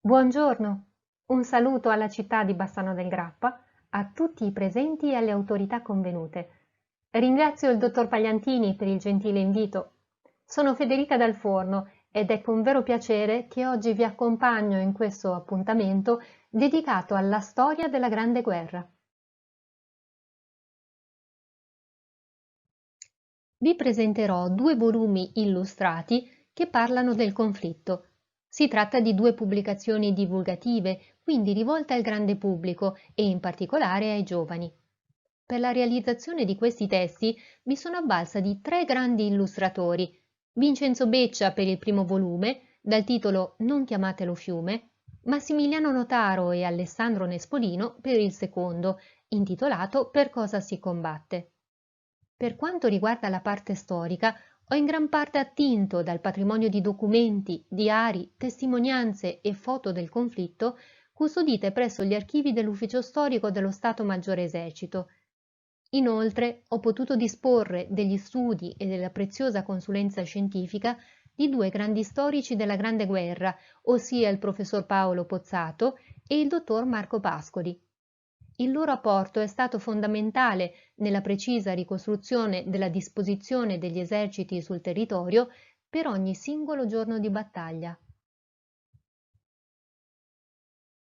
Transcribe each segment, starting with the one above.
Buongiorno, un saluto alla città di Bassano del Grappa, a tutti i presenti e alle autorità convenute. Ringrazio il dottor Pagliantini per il gentile invito. Sono Federica Dal Forno ed è con vero piacere che oggi vi accompagno in questo appuntamento dedicato alla storia della Grande Guerra. Vi presenterò due volumi illustrati che parlano del conflitto. Si tratta di due pubblicazioni divulgative, quindi rivolte al grande pubblico e in particolare ai giovani. Per la realizzazione di questi testi mi sono avvalsa di tre grandi illustratori: Vincenzo Beccia per il primo volume, dal titolo Non chiamatelo fiume, Massimiliano Notaro e Alessandro Nespolino per il secondo, intitolato Per cosa si combatte. Per quanto riguarda la parte storica, ho in gran parte attinto dal patrimonio di documenti, diari, testimonianze e foto del conflitto custodite presso gli archivi dell'Ufficio Storico dello Stato Maggiore Esercito. Inoltre, ho potuto disporre degli studi e della preziosa consulenza scientifica di due grandi storici della Grande Guerra, ossia il professor Paolo Pozzato e il dottor Marco Pascoli. Il loro apporto è stato fondamentale nella precisa ricostruzione della disposizione degli eserciti sul territorio per ogni singolo giorno di battaglia.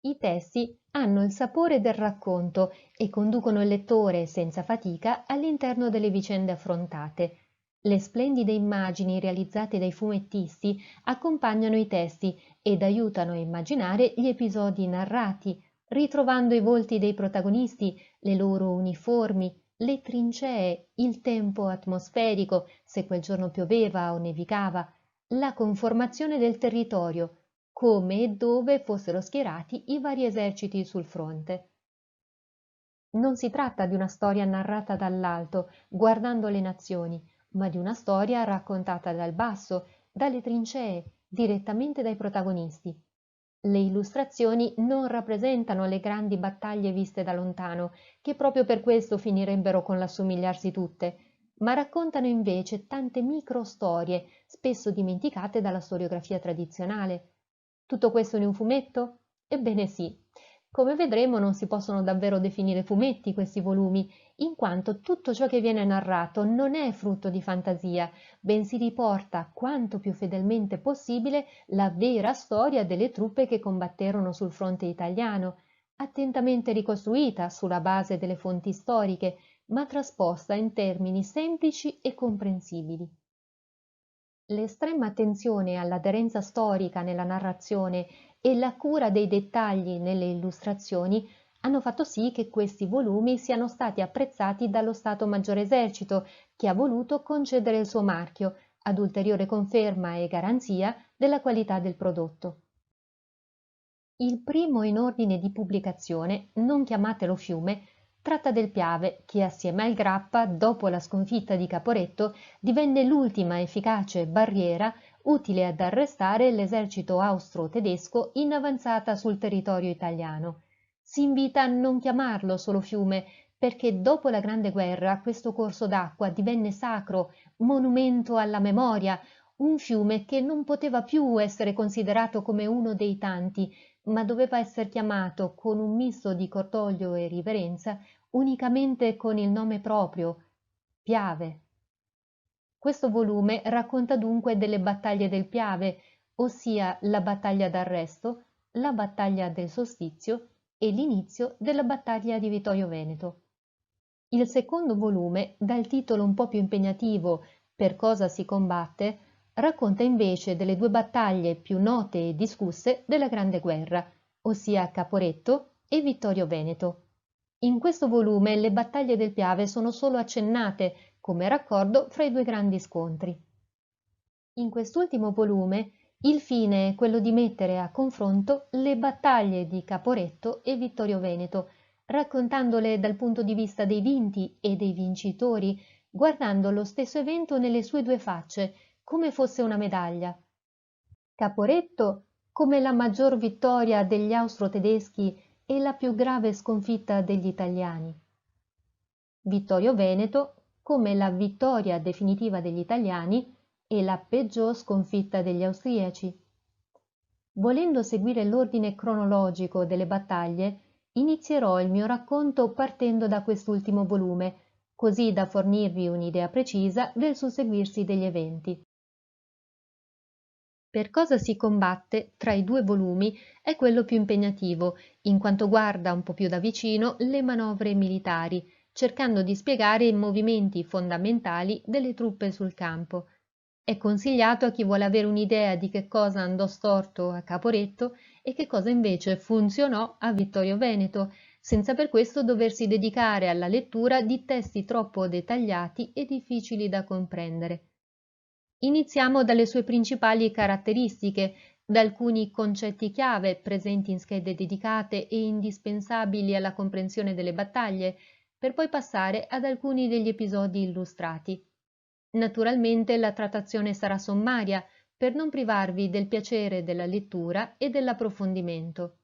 I testi hanno il sapore del racconto e conducono il lettore senza fatica all'interno delle vicende affrontate. Le splendide immagini realizzate dai fumettisti accompagnano i testi ed aiutano a immaginare gli episodi narrati, ritrovando i volti dei protagonisti, le loro uniformi, le trincee, il tempo atmosferico, se quel giorno pioveva o nevicava, la conformazione del territorio, come e dove fossero schierati i vari eserciti sul fronte. Non si tratta di una storia narrata dall'alto, guardando le nazioni, ma di una storia raccontata dal basso, dalle trincee, direttamente dai protagonisti. Le illustrazioni non rappresentano le grandi battaglie viste da lontano, che proprio per questo finirebbero con l'assomigliarsi tutte, ma raccontano invece tante microstorie, spesso dimenticate dalla storiografia tradizionale. Tutto questo in un fumetto? Ebbene sì. Come vedremo non si possono davvero definire fumetti questi volumi, in quanto tutto ciò che viene narrato non è frutto di fantasia, bensì riporta quanto più fedelmente possibile la vera storia delle truppe che combatterono sul fronte italiano, attentamente ricostruita sulla base delle fonti storiche, ma trasposta in termini semplici e comprensibili. L'estrema attenzione all'aderenza storica nella narrazione e la cura dei dettagli nelle illustrazioni hanno fatto sì che questi volumi siano stati apprezzati dallo Stato Maggiore Esercito, che ha voluto concedere il suo marchio, ad ulteriore conferma e garanzia della qualità del prodotto. Il primo in ordine di pubblicazione, Non chiamatelo fiume, tratta del Piave che assieme al Grappa, dopo la sconfitta di Caporetto, divenne l'ultima efficace barriera utile ad arrestare l'esercito austro-tedesco in avanzata sul territorio italiano. Si invita a non chiamarlo solo fiume, perché dopo la Grande Guerra questo corso d'acqua divenne sacro, monumento alla memoria, un fiume che non poteva più essere considerato come uno dei tanti, ma doveva esser chiamato con un misto di cordoglio e riverenza unicamente con il nome proprio, Piave. Questo volume racconta dunque delle battaglie del Piave, ossia la battaglia d'Arresto, la battaglia del Solstizio e l'inizio della battaglia di Vittorio Veneto. Il secondo volume, dal titolo un po' più impegnativo Per cosa si combatte, racconta invece delle due battaglie più note e discusse della Grande Guerra, ossia Caporetto e Vittorio Veneto. In questo volume le battaglie del Piave sono solo accennate come raccordo fra i due grandi scontri. In quest'ultimo volume il fine è quello di mettere a confronto le battaglie di Caporetto e Vittorio Veneto, raccontandole dal punto di vista dei vinti e dei vincitori, guardando lo stesso evento nelle sue due facce, come fosse una medaglia. Caporetto come la maggior vittoria degli austro-tedeschi e la più grave sconfitta degli italiani. Vittorio Veneto come la vittoria definitiva degli italiani e la peggior sconfitta degli austriaci. Volendo seguire l'ordine cronologico delle battaglie, inizierò il mio racconto partendo da quest'ultimo volume, così da fornirvi un'idea precisa del susseguirsi degli eventi. Per cosa si combatte tra i due volumi è quello più impegnativo, in quanto guarda un po' più da vicino le manovre militari, cercando di spiegare i movimenti fondamentali delle truppe sul campo. È consigliato a chi vuole avere un'idea di che cosa andò storto a Caporetto e che cosa invece funzionò a Vittorio Veneto, senza per questo doversi dedicare alla lettura di testi troppo dettagliati e difficili da comprendere. Iniziamo dalle sue principali caratteristiche, da alcuni concetti chiave presenti in schede dedicate e indispensabili alla comprensione delle battaglie, per poi passare ad alcuni degli episodi illustrati. Naturalmente la trattazione sarà sommaria, per non privarvi del piacere della lettura e dell'approfondimento.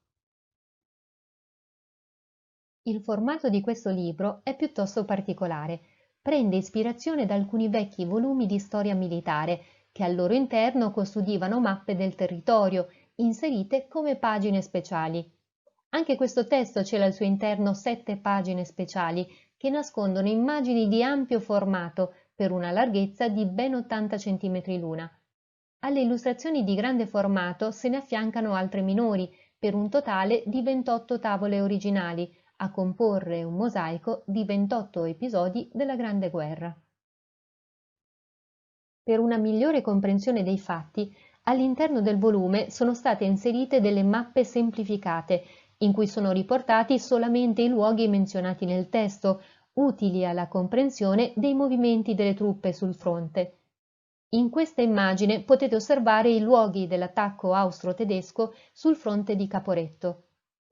Il formato di questo libro è piuttosto particolare. Prende ispirazione da alcuni vecchi volumi di storia militare che al loro interno custodivano mappe del territorio, inserite come pagine speciali. Anche questo testo cela al suo interno 7 pagine speciali che nascondono immagini di ampio formato per una larghezza di ben 80 cm l'una. Alle illustrazioni di grande formato se ne affiancano altre minori, per un totale di 28 tavole originali, a comporre un mosaico di 28 episodi della Grande Guerra. Per una migliore comprensione dei fatti, all'interno del volume sono state inserite delle mappe semplificate, in cui sono riportati solamente i luoghi menzionati nel testo, utili alla comprensione dei movimenti delle truppe sul fronte. In questa immagine potete osservare i luoghi dell'attacco austro-tedesco sul fronte di Caporetto.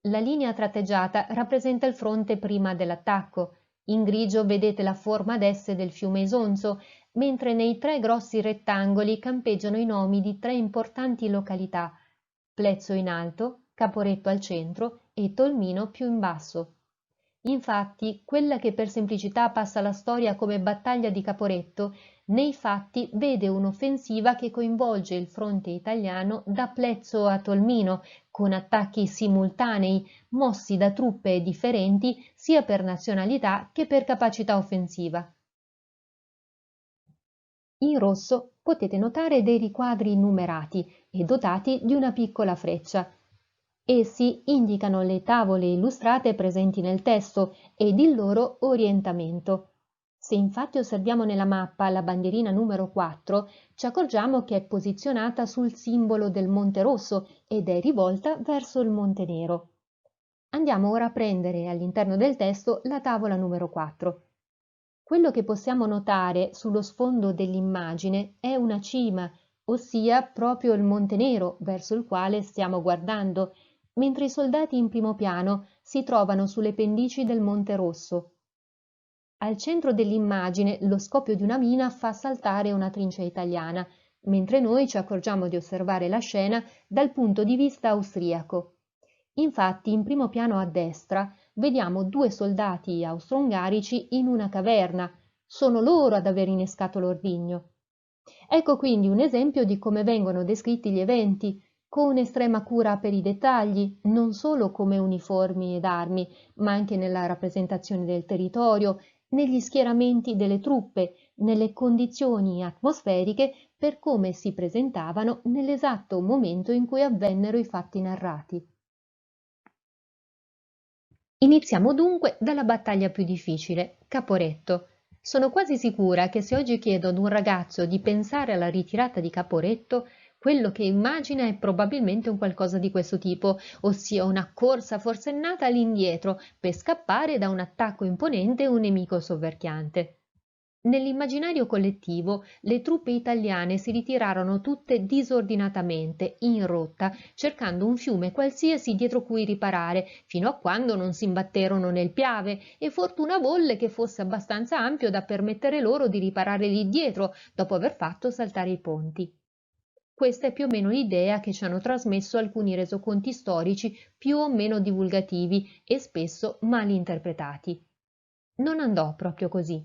La linea tratteggiata rappresenta il fronte prima dell'attacco. In grigio vedete la forma ad S del fiume Isonzo, mentre nei 3 grossi rettangoli campeggiano i nomi di 3 importanti località: Plezzo in alto, Caporetto al centro e Tolmino più in basso. Infatti, quella che per semplicità passa alla storia come battaglia di Caporetto, nei fatti vede un'offensiva che coinvolge il fronte italiano da Plezzo a Tolmino, con attacchi simultanei, mossi da truppe differenti sia per nazionalità che per capacità offensiva. In rosso potete notare dei riquadri numerati e dotati di una piccola freccia. Essi indicano le tavole illustrate presenti nel testo ed il loro orientamento. Se infatti osserviamo nella mappa la bandierina numero 4, ci accorgiamo che è posizionata sul simbolo del Monte Rosso ed è rivolta verso il Monte Nero. Andiamo ora a prendere all'interno del testo la tavola numero 4. Quello che possiamo notare sullo sfondo dell'immagine è una cima, ossia proprio il Monte Nero verso il quale stiamo guardando, mentre i soldati in primo piano si trovano sulle pendici del Monte Rosso. Al centro dell'immagine lo scoppio di una mina fa saltare una trincea italiana, mentre noi ci accorgiamo di osservare la scena dal punto di vista austriaco. Infatti, in primo piano a destra vediamo 2 soldati austro-ungarici in una caverna. Sono loro ad aver innescato l'ordigno. Ecco quindi un esempio di come vengono descritti gli eventi, con estrema cura per i dettagli, non solo come uniformi ed armi, ma anche nella rappresentazione del territorio, negli schieramenti delle truppe, nelle condizioni atmosferiche, per come si presentavano nell'esatto momento in cui avvennero i fatti narrati. Iniziamo dunque dalla battaglia più difficile, Caporetto. Sono quasi sicura che se oggi chiedo ad un ragazzo di pensare alla ritirata di Caporetto, quello che immagina è probabilmente un qualcosa di questo tipo, ossia una corsa forsennata all'indietro per scappare da un attacco imponente e un nemico soverchiante. Nell'immaginario collettivo, le truppe italiane si ritirarono tutte disordinatamente, in rotta, cercando un fiume qualsiasi dietro cui riparare, fino a quando non si imbatterono nel Piave, e fortuna volle che fosse abbastanza ampio da permettere loro di riparare lì dietro, dopo aver fatto saltare i ponti. Questa è più o meno l'idea che ci hanno trasmesso alcuni resoconti storici più o meno divulgativi e spesso mal interpretati. Non andò proprio così.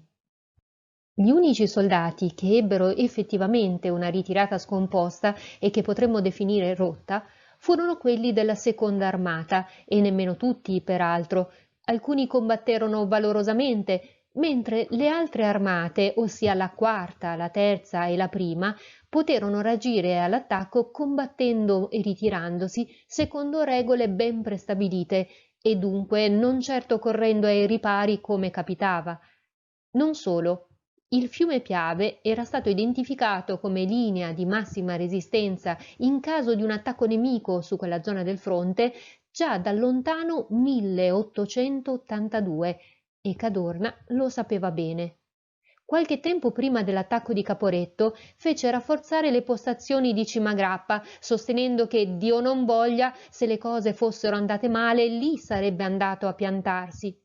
Gli unici soldati che ebbero effettivamente una ritirata scomposta e che potremmo definire rotta furono quelli della seconda armata, e nemmeno tutti, peraltro. Alcuni combatterono valorosamente, mentre le altre armate, ossia la quarta, la terza e la prima, poterono reagire all'attacco combattendo e ritirandosi secondo regole ben prestabilite e dunque non certo correndo ai ripari come capitava. Non solo, il fiume Piave era stato identificato come linea di massima resistenza in caso di un attacco nemico su quella zona del fronte già dal lontano 1882 e Cadorna lo sapeva bene. Qualche tempo prima dell'attacco di Caporetto fece rafforzare le postazioni di Cimagrappa, sostenendo che Dio non voglia, se le cose fossero andate male, lì sarebbe andato a piantarsi.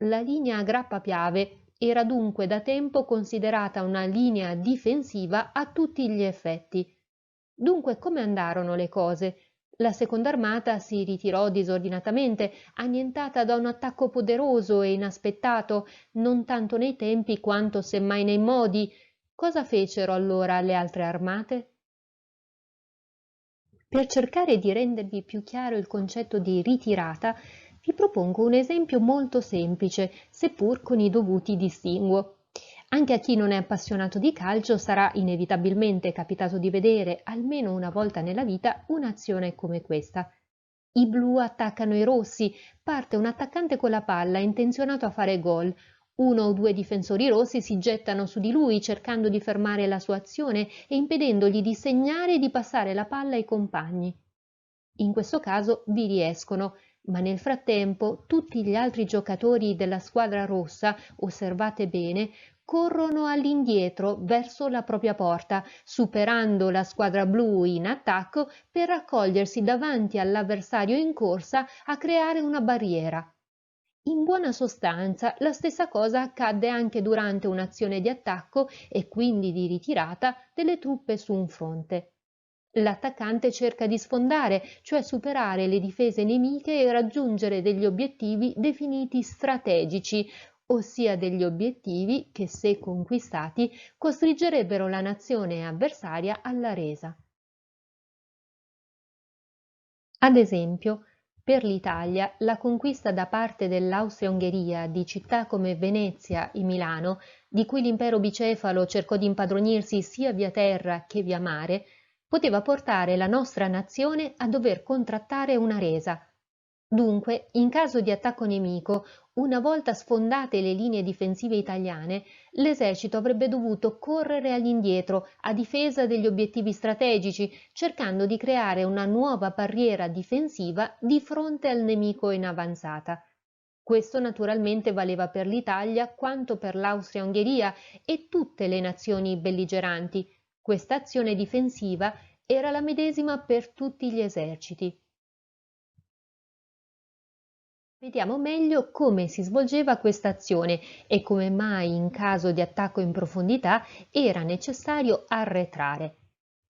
La linea Grappa-Piave era dunque da tempo considerata una linea difensiva a tutti gli effetti. Dunque come andarono le cose? La seconda armata si ritirò disordinatamente, annientata da un attacco poderoso e inaspettato, non tanto nei tempi quanto semmai nei modi. Cosa fecero allora le altre armate? Per cercare di rendervi più chiaro il concetto di ritirata, vi propongo un esempio molto semplice, seppur con i dovuti distinguo. Anche a chi non è appassionato di calcio sarà inevitabilmente capitato di vedere, almeno una volta nella vita, un'azione come questa. I blu attaccano i rossi, parte un attaccante con la palla intenzionato a fare gol. Uno o due difensori rossi si gettano su di lui cercando di fermare la sua azione e impedendogli di segnare e di passare la palla ai compagni. In questo caso vi riescono, ma nel frattempo tutti gli altri giocatori della squadra rossa, osservate bene, corrono all'indietro verso la propria porta, superando la squadra blu in attacco per raccogliersi davanti all'avversario in corsa a creare una barriera. In buona sostanza, la stessa cosa accadde anche durante un'azione di attacco e quindi di ritirata delle truppe su un fronte. L'attaccante cerca di sfondare, cioè superare le difese nemiche e raggiungere degli obiettivi definiti strategici, ossia degli obiettivi che, se conquistati, costringerebbero la nazione avversaria alla resa. Ad esempio, per l'Italia la conquista da parte dell'Austria-Ungheria di città come Venezia e Milano, di cui l'impero bicefalo cercò di impadronirsi sia via terra che via mare, poteva portare la nostra nazione a dover contrattare una resa. Dunque, in caso di attacco nemico, una volta sfondate le linee difensive italiane, l'esercito avrebbe dovuto correre all'indietro a difesa degli obiettivi strategici, cercando di creare una nuova barriera difensiva di fronte al nemico in avanzata. Questo naturalmente valeva per l'Italia quanto per l'Austria-Ungheria e tutte le nazioni belligeranti. Questa azione difensiva era la medesima per tutti gli eserciti. Vediamo meglio come si svolgeva questa azione e come mai in caso di attacco in profondità era necessario arretrare.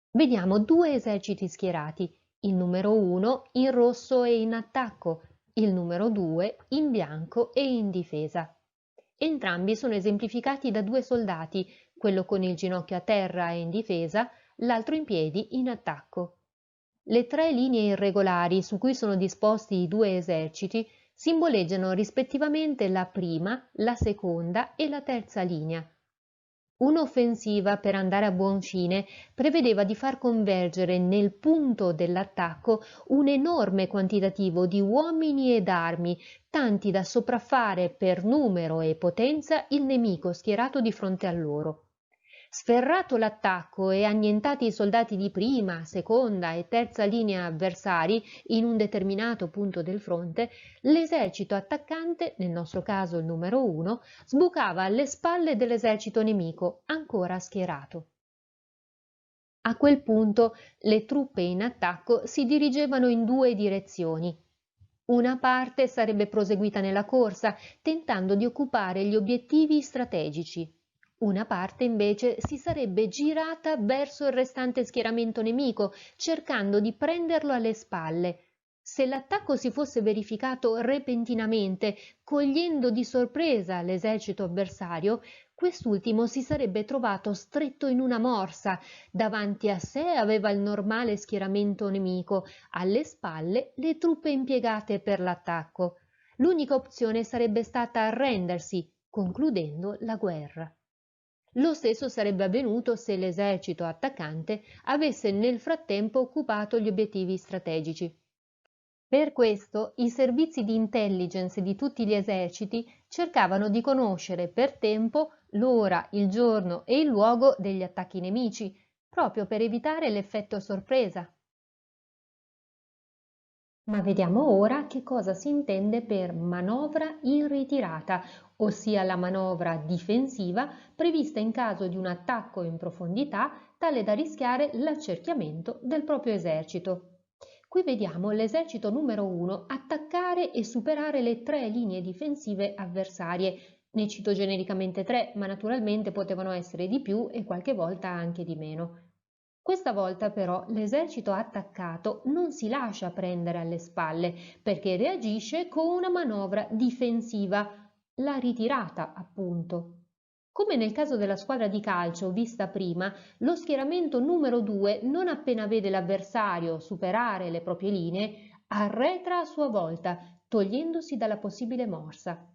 Vediamo due eserciti schierati, il numero 1 in rosso e in attacco, il numero 2 in bianco e in difesa. Entrambi sono esemplificati da due soldati, quello con il ginocchio a terra e in difesa, l'altro in piedi in attacco. Le tre linee irregolari su cui sono disposti i due eserciti simboleggiano rispettivamente la prima, la seconda e la terza linea. Un'offensiva per andare a buon fine prevedeva di far convergere nel punto dell'attacco un enorme quantitativo di uomini ed armi, tanti da sopraffare per numero e potenza il nemico schierato di fronte a loro. Sferrato l'attacco e annientati i soldati di prima, seconda e terza linea avversari in un determinato punto del fronte, l'esercito attaccante, nel nostro caso il numero 1, sbucava alle spalle dell'esercito nemico, ancora schierato. A quel punto le truppe in attacco si dirigevano in due direzioni. Una parte sarebbe proseguita nella corsa, tentando di occupare gli obiettivi strategici. Una parte invece si sarebbe girata verso il restante schieramento nemico, cercando di prenderlo alle spalle. Se l'attacco si fosse verificato repentinamente, cogliendo di sorpresa l'esercito avversario, quest'ultimo si sarebbe trovato stretto in una morsa. Davanti a sé aveva il normale schieramento nemico, alle spalle le truppe impiegate per l'attacco. L'unica opzione sarebbe stata arrendersi, concludendo la guerra. Lo stesso sarebbe avvenuto se l'esercito attaccante avesse nel frattempo occupato gli obiettivi strategici. Per questo i servizi di intelligence di tutti gli eserciti cercavano di conoscere per tempo l'ora, il giorno e il luogo degli attacchi nemici, proprio per evitare l'effetto sorpresa. Ma vediamo ora che cosa si intende per manovra in ritirata, ossia la manovra difensiva prevista in caso di un attacco in profondità tale da rischiare l'accerchiamento del proprio esercito. Qui vediamo l'esercito numero 1 attaccare e superare le 3 linee difensive avversarie. Ne cito genericamente 3, ma naturalmente potevano essere di più e qualche volta anche di meno. Questa volta però l'esercito attaccato non si lascia prendere alle spalle perché reagisce con una manovra difensiva, la ritirata appunto. Come nel caso della squadra di calcio vista prima, lo schieramento numero 2, non appena vede l'avversario superare le proprie linee, arretra a sua volta, togliendosi dalla possibile morsa.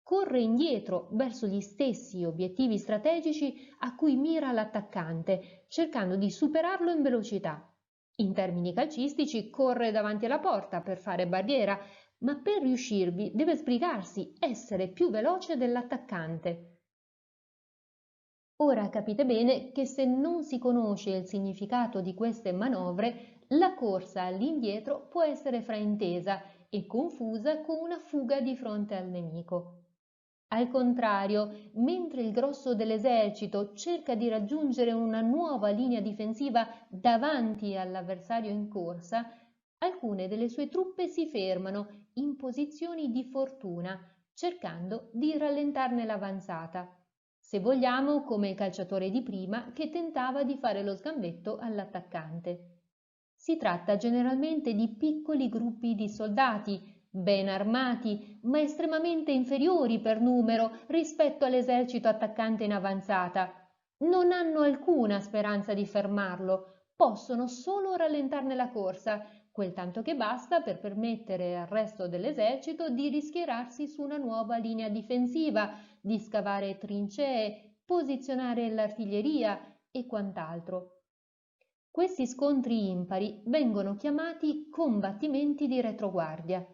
Corre indietro verso gli stessi obiettivi strategici a cui mira l'attaccante, cercando di superarlo in velocità. In termini calcistici, corre davanti alla porta per fare barriera, ma per riuscirvi deve sbrigarsi, essere più veloce dell'attaccante. Ora capite bene che se non si conosce il significato di queste manovre, la corsa all'indietro può essere fraintesa e confusa con una fuga di fronte al nemico. Al contrario, mentre il grosso dell'esercito cerca di raggiungere una nuova linea difensiva davanti all'avversario in corsa, alcune delle sue truppe si fermano in posizioni di fortuna, cercando di rallentarne l'avanzata. Se vogliamo, come il calciatore di prima che tentava di fare lo sgambetto all'attaccante. Si tratta generalmente di piccoli gruppi di soldati, ben armati, ma estremamente inferiori per numero rispetto all'esercito attaccante in avanzata. Non hanno alcuna speranza di fermarlo, possono solo rallentarne la corsa, quel tanto che basta per permettere al resto dell'esercito di rischierarsi su una nuova linea difensiva, di scavare trincee, posizionare l'artiglieria e quant'altro. Questi scontri impari vengono chiamati combattimenti di retroguardia.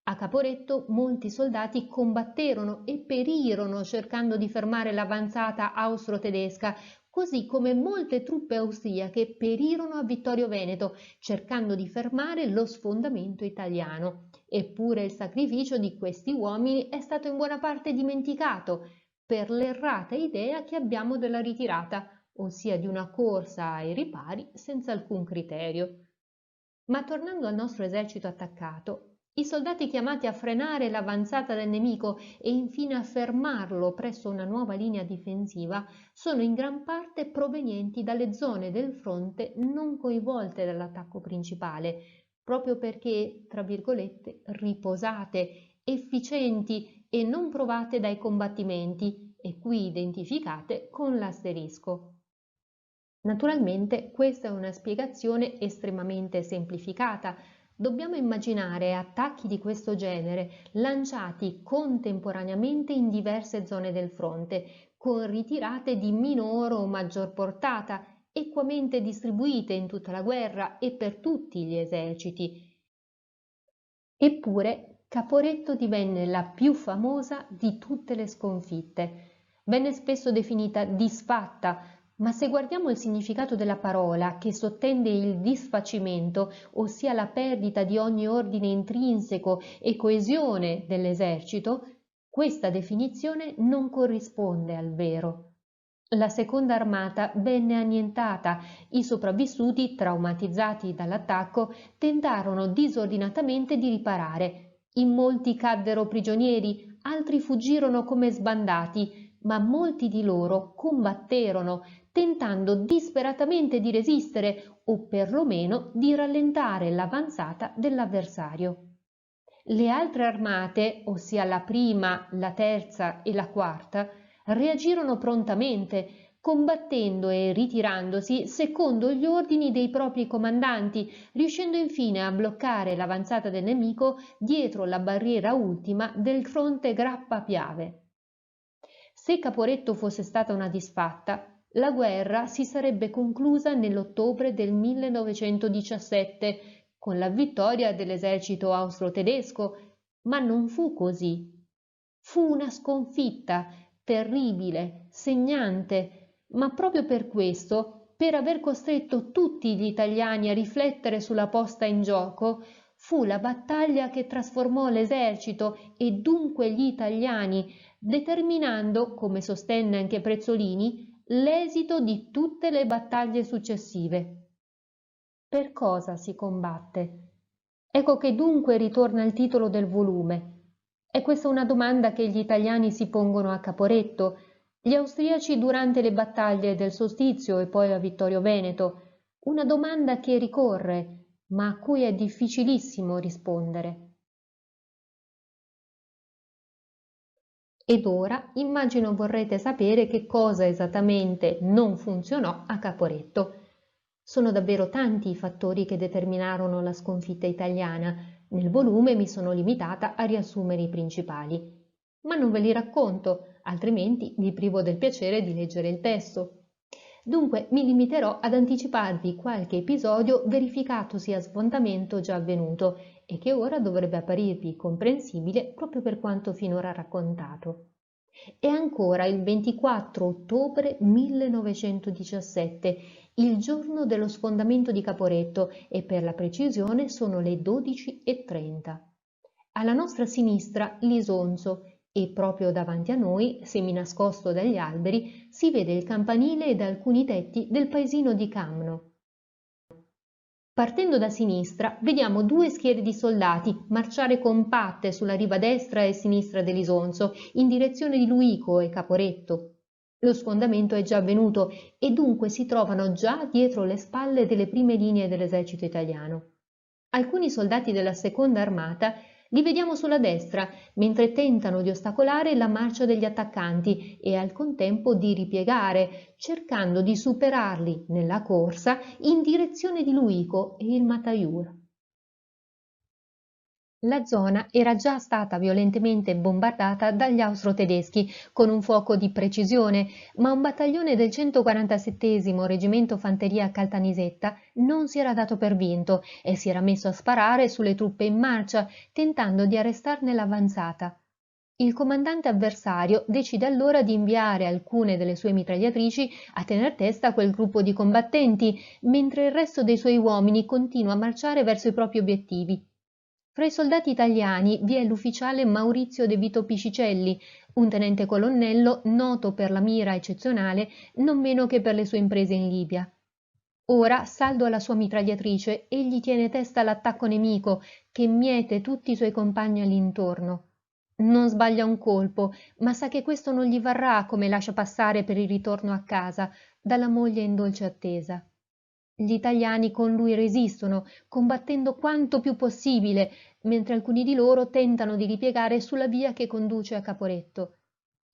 A Caporetto molti soldati combatterono e perirono cercando di fermare l'avanzata austro-tedesca, così come molte truppe austriache perirono a Vittorio Veneto cercando di fermare lo sfondamento italiano. Eppure il sacrificio di questi uomini è stato in buona parte dimenticato per l'errata idea che abbiamo della ritirata, ossia di una corsa ai ripari senza alcun criterio. Ma tornando al nostro esercito attaccato, i soldati chiamati a frenare l'avanzata del nemico e infine a fermarlo presso una nuova linea difensiva sono in gran parte provenienti dalle zone del fronte non coinvolte dall'attacco principale, proprio perché, tra virgolette, riposate, efficienti e non provate dai combattimenti, e qui identificate con l'asterisco. Naturalmente questa è una spiegazione estremamente semplificata. Dobbiamo immaginare attacchi di questo genere lanciati contemporaneamente in diverse zone del fronte, con ritirate di minor o maggior portata, equamente distribuite in tutta la guerra e per tutti gli eserciti. Eppure Caporetto divenne la più famosa di tutte le sconfitte. Venne spesso definita disfatta, ma se guardiamo il significato della parola, che sottende il disfacimento, ossia la perdita di ogni ordine intrinseco e coesione dell'esercito, questa definizione non corrisponde al vero. La seconda armata venne annientata, i sopravvissuti, traumatizzati dall'attacco, tentarono disordinatamente di riparare. In molti caddero prigionieri, altri fuggirono come sbandati, ma molti di loro combatterono, tentando disperatamente di resistere o perlomeno di rallentare l'avanzata dell'avversario. Le altre armate, ossia la prima, la terza e la quarta, reagirono prontamente, combattendo e ritirandosi secondo gli ordini dei propri comandanti, riuscendo infine a bloccare l'avanzata del nemico dietro la barriera ultima del fronte Grappa Piave. Se Caporetto fosse stata una disfatta, la guerra si sarebbe conclusa nell'ottobre del 1917 con la vittoria dell'esercito austro-tedesco, ma non fu così. Fu una sconfitta terribile, segnante, ma proprio per questo, per aver costretto tutti gli italiani a riflettere sulla posta in gioco, fu la battaglia che trasformò l'esercito e dunque gli italiani, determinando, come sostenne anche Prezzolini, l'esito di tutte le battaglie successive. Per cosa si combatte? Ecco che dunque ritorna il titolo del volume. È questa una domanda che gli italiani si pongono a Caporetto, gli austriaci durante le battaglie del Solstizio e poi a Vittorio Veneto, una domanda che ricorre, ma a cui è difficilissimo rispondere. Ed ora immagino vorrete sapere che cosa esattamente non funzionò a Caporetto. Sono davvero tanti i fattori che determinarono la sconfitta italiana. Nel volume mi sono limitata a riassumere i principali. Ma non ve li racconto, altrimenti vi privo del piacere di leggere il testo. Dunque mi limiterò ad anticiparvi qualche episodio verificatosi a sfondamento già avvenuto e che ora dovrebbe apparirvi comprensibile proprio per quanto finora raccontato. È ancora il 24 ottobre 1917, il giorno dello sfondamento di Caporetto e per la precisione sono le 12:30. Alla nostra sinistra l'Isonzo e proprio davanti a noi, seminascosto dagli alberi, si vede il campanile ed alcuni tetti del paesino di Camno. Partendo da sinistra, vediamo due schiere di soldati marciare compatte sulla riva destra e sinistra dell'Isonzo, in direzione di Luico e Caporetto. Lo sfondamento è già avvenuto e dunque si trovano già dietro le spalle delle prime linee dell'esercito italiano. Alcuni soldati della seconda armata li vediamo sulla destra, mentre tentano di ostacolare la marcia degli attaccanti e al contempo di ripiegare, cercando di superarli nella corsa in direzione di Luico e il Mataiur. La zona era già stata violentemente bombardata dagli austro-tedeschi con un fuoco di precisione, ma un battaglione del 147° Reggimento Fanteria Caltanissetta non si era dato per vinto e si era messo a sparare sulle truppe in marcia, tentando di arrestarne l'avanzata. Il comandante avversario decide allora di inviare alcune delle sue mitragliatrici a tener testa a quel gruppo di combattenti, mentre il resto dei suoi uomini continua a marciare verso i propri obiettivi. Fra i soldati italiani vi è l'ufficiale Maurizio De Vito Piscicelli, un tenente colonnello noto per la mira eccezionale non meno che per le sue imprese in Libia. Ora, saldo alla sua mitragliatrice, egli tiene testa all'attacco nemico che miete tutti i suoi compagni all'intorno. Non sbaglia un colpo, ma sa che questo non gli varrà come lascia passare per il ritorno a casa dalla moglie in dolce attesa. Gli italiani con lui resistono, combattendo quanto più possibile, mentre alcuni di loro tentano di ripiegare sulla via che conduce a Caporetto.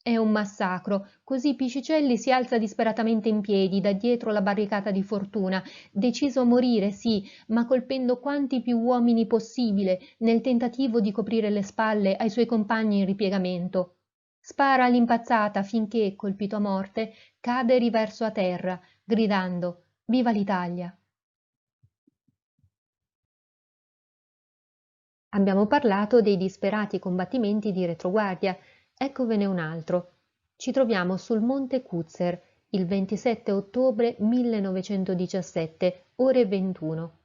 È un massacro, così Piscicelli si alza disperatamente in piedi da dietro la barricata di Fortuna, deciso a morire, sì, ma colpendo quanti più uomini possibile nel tentativo di coprire le spalle ai suoi compagni in ripiegamento. Spara all'impazzata finché, colpito a morte, cade riverso a terra, gridando «Viva l'Italia!». Abbiamo parlato dei disperati combattimenti di retroguardia, eccovene un altro. Ci troviamo sul Monte Cuzer, il 27 ottobre 1917, ore 21.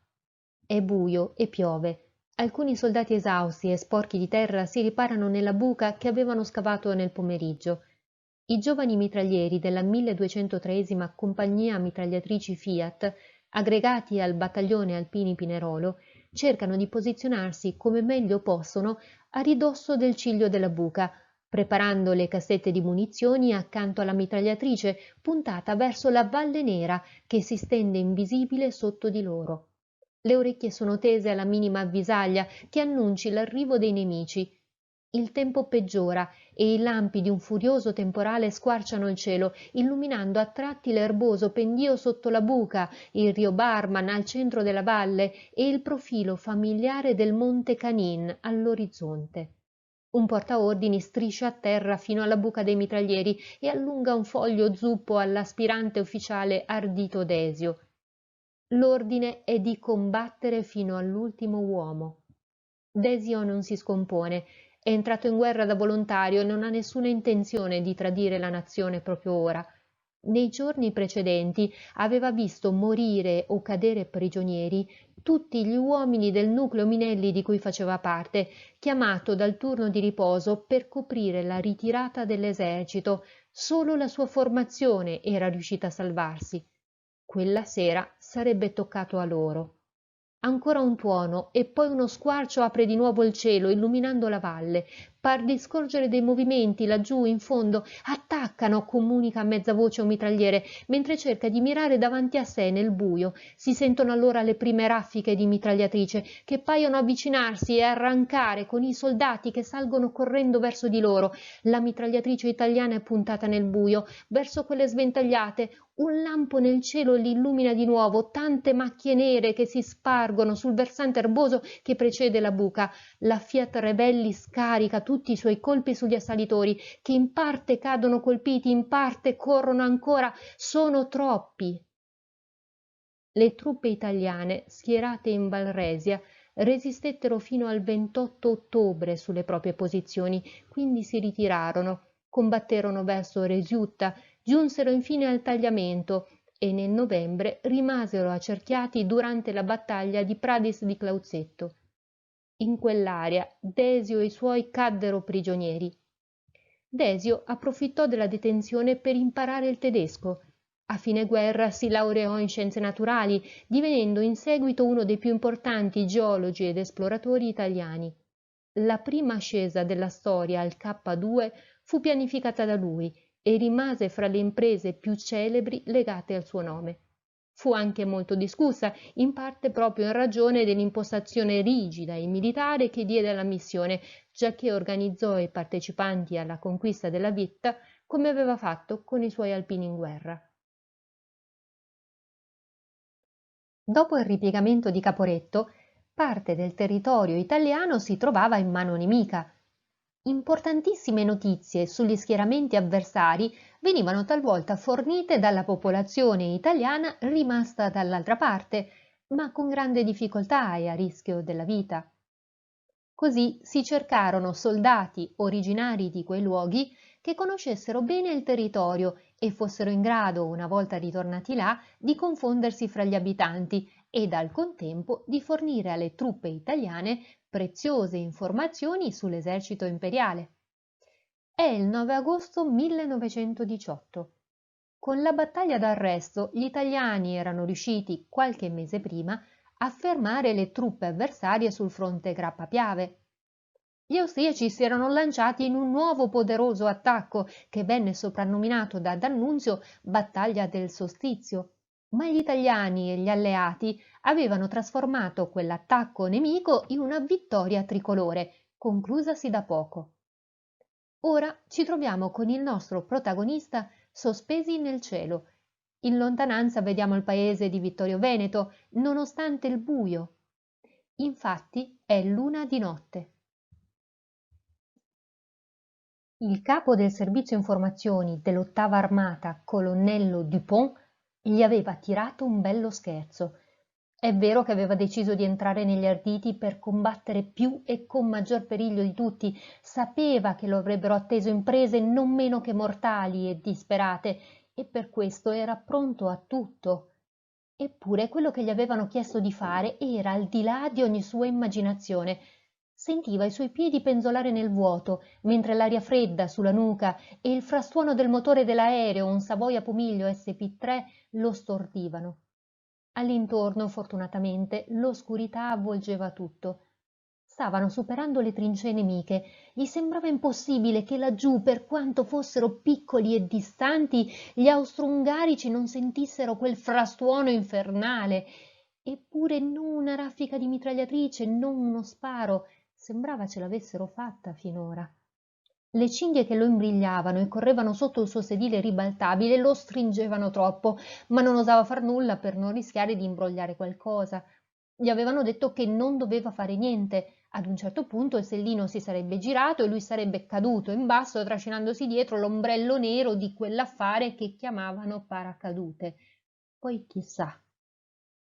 È buio e piove. Alcuni soldati esausti e sporchi di terra si riparano nella buca che avevano scavato nel pomeriggio. I giovani mitraglieri della 1203esima Compagnia Mitragliatrici Fiat, aggregati al Battaglione Alpini Pinerolo, cercano di posizionarsi come meglio possono a ridosso del ciglio della buca, preparando le cassette di munizioni accanto alla mitragliatrice puntata verso la Valle Nera che si stende invisibile sotto di loro. Le orecchie sono tese alla minima avvisaglia che annunci l'arrivo dei nemici. Il tempo peggiora e i lampi di un furioso temporale squarciano il cielo, illuminando a tratti l'erboso pendio sotto la buca, il rio Barman al centro della valle e il profilo familiare del monte Canin all'orizzonte. Un portaordini striscia a terra fino alla buca dei mitraglieri e allunga un foglio zuppo all'aspirante ufficiale Ardito Desio. L'ordine è di combattere fino all'ultimo uomo. Desio non si scompone, è entrato in guerra da volontario e non ha nessuna intenzione di tradire la nazione proprio ora. Nei giorni precedenti aveva visto morire o cadere prigionieri tutti gli uomini del nucleo Minelli di cui faceva parte, chiamato dal turno di riposo per coprire la ritirata dell'esercito. Solo la sua formazione era riuscita a salvarsi. Quella sera sarebbe toccato a loro. Ancora un tuono e poi uno squarcio apre di nuovo il cielo, illuminando la valle. Par di scorgere dei movimenti laggiù in fondo. Attaccano, comunica a mezza voce un mitragliere, mentre cerca di mirare davanti a sé nel buio. Si sentono allora le prime raffiche di mitragliatrice che paiono avvicinarsi e arrancare con i soldati che salgono correndo verso di loro. La mitragliatrice italiana è puntata nel buio, verso quelle sventagliate. Un lampo nel cielo li illumina di nuovo, tante macchie nere che si spargono sul versante erboso che precede la buca. La Fiat Rebelli scarica tutti i suoi colpi sugli assalitori, che in parte cadono colpiti, in parte corrono ancora. Sono troppi. Le truppe italiane, schierate in Valresia, resistettero fino al 28 ottobre sulle proprie posizioni, quindi si ritirarono, combatterono verso Resiutta, giunsero infine al tagliamento e nel novembre rimasero accerchiati durante la battaglia di Pradis di Clauzetto. In quell'area Desio e i suoi caddero prigionieri. Desio approfittò della detenzione per imparare il tedesco. A fine guerra si laureò in scienze naturali, divenendo in seguito uno dei più importanti geologi ed esploratori italiani. La prima ascesa della storia al K2 fu pianificata da lui e rimase fra le imprese più celebri legate al suo nome. Fu anche molto discussa, in parte proprio in ragione dell'impostazione rigida e militare che diede alla missione, giacché organizzò i partecipanti alla conquista della vetta come aveva fatto con i suoi alpini in guerra. Dopo il ripiegamento di Caporetto, parte del territorio italiano si trovava in mano nemica. Importantissime notizie sugli schieramenti avversari venivano talvolta fornite dalla popolazione italiana rimasta dall'altra parte, ma con grande difficoltà e a rischio della vita. Così si cercarono soldati originari di quei luoghi che conoscessero bene il territorio e fossero in grado, una volta ritornati là, di confondersi fra gli abitanti ed al contempo di fornire alle truppe italiane preziose informazioni sull'esercito imperiale. È il 9 agosto 1918. Con la battaglia d'arresto gli italiani erano riusciti, qualche mese prima, a fermare le truppe avversarie sul fronte Grappa Piave. Gli austriaci si erano lanciati in un nuovo poderoso attacco che venne soprannominato da D'Annunzio Battaglia del Solstizio, ma gli italiani e gli alleati avevano trasformato quell'attacco nemico in una vittoria tricolore, conclusasi da poco. Ora ci troviamo con il nostro protagonista sospesi nel cielo. In lontananza vediamo il paese di Vittorio Veneto, nonostante il buio. Infatti è luna di notte. Il capo del servizio informazioni dell'Ottava Armata, colonnello Dupont, gli aveva tirato un bello scherzo. È vero che aveva deciso di entrare negli arditi per combattere più e con maggior periglio di tutti, sapeva che lo avrebbero atteso imprese non meno che mortali e disperate, e per questo era pronto a tutto. Eppure quello che gli avevano chiesto di fare era al di là di ogni sua immaginazione. Sentiva i suoi piedi penzolare nel vuoto, mentre l'aria fredda sulla nuca e il frastuono del motore dell'aereo, un Savoia Pomiglio SP3, lo stordivano. All'intorno, fortunatamente, l'oscurità avvolgeva tutto. Stavano superando le trincee nemiche. Gli sembrava impossibile che laggiù, per quanto fossero piccoli e distanti, gli austro-ungarici non sentissero quel frastuono infernale. Eppure non una raffica di mitragliatrice, non uno sparo. Sembrava ce l'avessero fatta finora. Le cinghie che lo imbrigliavano e correvano sotto il suo sedile ribaltabile lo stringevano troppo, ma non osava far nulla per non rischiare di imbrogliare qualcosa. Gli avevano detto che non doveva fare niente. Ad un certo punto il sellino si sarebbe girato e lui sarebbe caduto in basso trascinandosi dietro l'ombrello nero di quell'affare che chiamavano paracadute. Poi chissà.